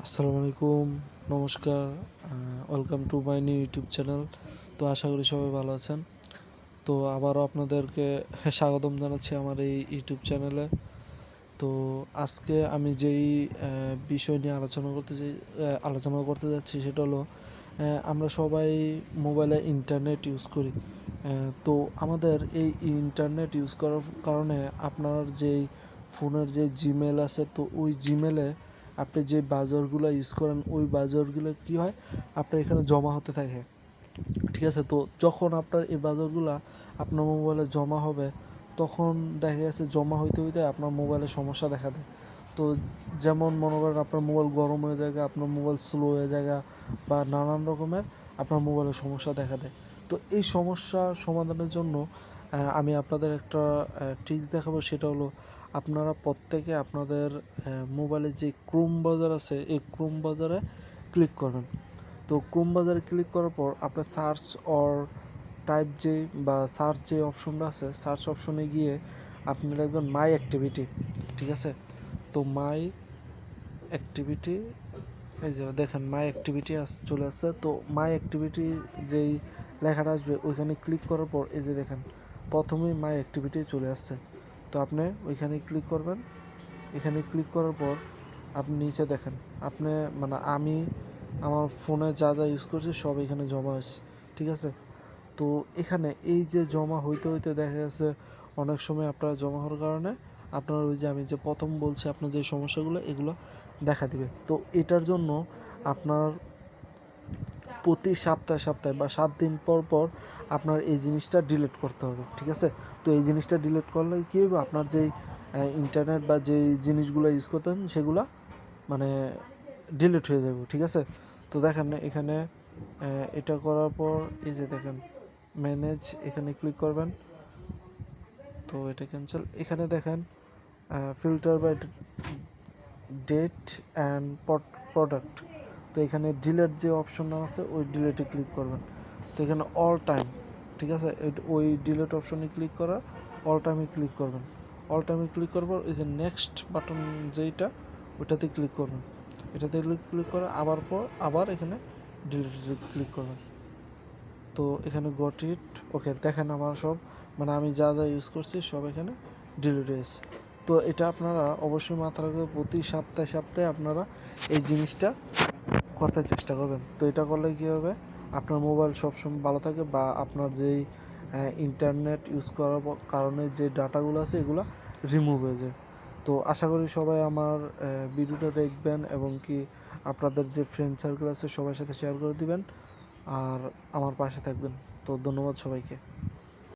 আসসালামু আলাইকুম, নমস্কার। Welcome to my new YouTube channel. তো আশা করি সবাই ভালো আছেন। তো আবারও আপনাদেরকে স্বাগতম জানাচ্ছি আমার এই ইউটিউব চ্যানেলে। তো আজকে আমি যেই বিষয় নিয়ে আলোচনা করতে যাচ্ছি সেটা হলো আমরা সবাই মোবাইলে ইন্টারনেট ইউজ করি। তো আমাদের এই ইন্টারনেট ইউজ করার কারণে আপনার যেই ফোনের যে জিমেল আছে, তো ওই জিমেলে আপনি যে বাজারগুলো ইউজ করেন ওই বাজারগুলো কী হয়, আপনার এখানে জমা হতে থাকে। ঠিক আছে, তো যখন আপনার এই বাজারগুলো আপনার মোবাইলে জমা হবে, তখন দেখা গেছে জমা হইতে হইতে আপনার মোবাইলে সমস্যা দেখা দেয়। তো যেমন মনে করেন আপনার মোবাইল গরম হয়ে যায়, আপনার মোবাইল স্লো হয়ে যায়, বা নানান রকমের আপনার মোবাইলে সমস্যা দেখা দেয়। তো এই সমস্যা সমাধানের জন্য আমি আপনাদের একটা ট্রিক্স দেখাবো। সেটা হলো আপনারা প্রত্যেকে আপনাদের মোবাইলে যে ক্রোম বাজার আছে এই ক্রোম বাজারে ক্লিক করবেন। তো ক্রোম বাজারে ক্লিক করার পর আপনার সার্চ অর টাইপ বা সার্চ যে অপশনটা আছে, সার্চ অপশনে গিয়ে আপনি লিখবেন মাই অ্যাক্টিভিটি। ঠিক আছে, তো মাই অ্যাক্টিভিটি, এই যে দেখেন মাই অ্যাক্টিভিটি চলে আসছে। তো মাই অ্যাক্টিভিটি যেই লেখাটা আসবে ওইখানে ক্লিক করার পর এই যে দেখেন প্রথমেই মাই অ্যাক্টিভিটি চলে আসছে। তো আপনি ওইখানে ক্লিক করবেন। এখানে ক্লিক করার পর আপনি নিচে দেখেন, আপনি মানে আমি আমার ফোনে যা যা ইউজ করছি সব এখানে জমা হয়েছে। ঠিক আছে, তো এখানে এই যে জমা হইতে হইতে দেখা গেছে অনেক সময় আপনার জমা হওয়ার কারণে আপনার ওই যে আমি যে প্রথম বলছি আপনার যে সমস্যাগুলো এগুলো দেখা দিবে। তো এটার জন্য আপনার প্রতি সপ্তাহে বা 7 দিন পর পর আপনার এই জিনিসটা ডিলিট করতে হবে। ঠিক আছে, তো এই জিনিসটা ডিলিট করলে কী হবে, আপনার যেই ইন্টারনেট বা যেই জিনিসগুলো ইউজ করতেন সেগুলো মানে ডিলিট হয়ে যাবে। ঠিক আছে, তো দেখেন এখানে এটা করার পর এই যে দেখেন ম্যানেজ, এখানে ক্লিক করবেন। তো এটা ক্যান্সেল। এখানে দেখেন filter by date and product. তো এখানে ডিলেট যে অপশনটা আছে ওই ডিলেটে ক্লিক করবেন। তো এখানে অল টাইম, ঠিক আছে, ওই ডিলেট অপশনে ক্লিক করা, অল টাইমে ক্লিক করবেন। অল টাইমে ক্লিক করার পর এই যে নেক্সট বাটন যেইটা ওইটাতে ক্লিক করবেন। এটাতে ক্লিক করে আবার এখানে ডিলেটে ক্লিক করবেন। তো এখানে গট ইট, ওকে, দেখেন আমার সব মানে আমি যা যা ইউজ করছি সব এখানে ডিলিট হয়েছে। তো এটা আপনারা অবশ্যই মাথায় রাখবেন, প্রতি সপ্তাহে আপনারা এই জিনিসটা করতে চেষ্টা করবেন। তো এটা করলে কী হবে, আপনার মোবাইল সবসময় ভালো থাকে, বা আপনার যেই ইন্টারনেট ইউজ করার কারণে যে ডাটাগুলো আছে এগুলো রিমুভ হয়ে যায়। তো আশা করি সবাই আমার ভিডিওটা দেখবেন এবং কি আপনাদের যে ফ্রেন্ড সার্কেল আছে সবার সাথে শেয়ার করে দিবেন আর আমার পাশে থাকবেন। তো ধন্যবাদ সবাইকে।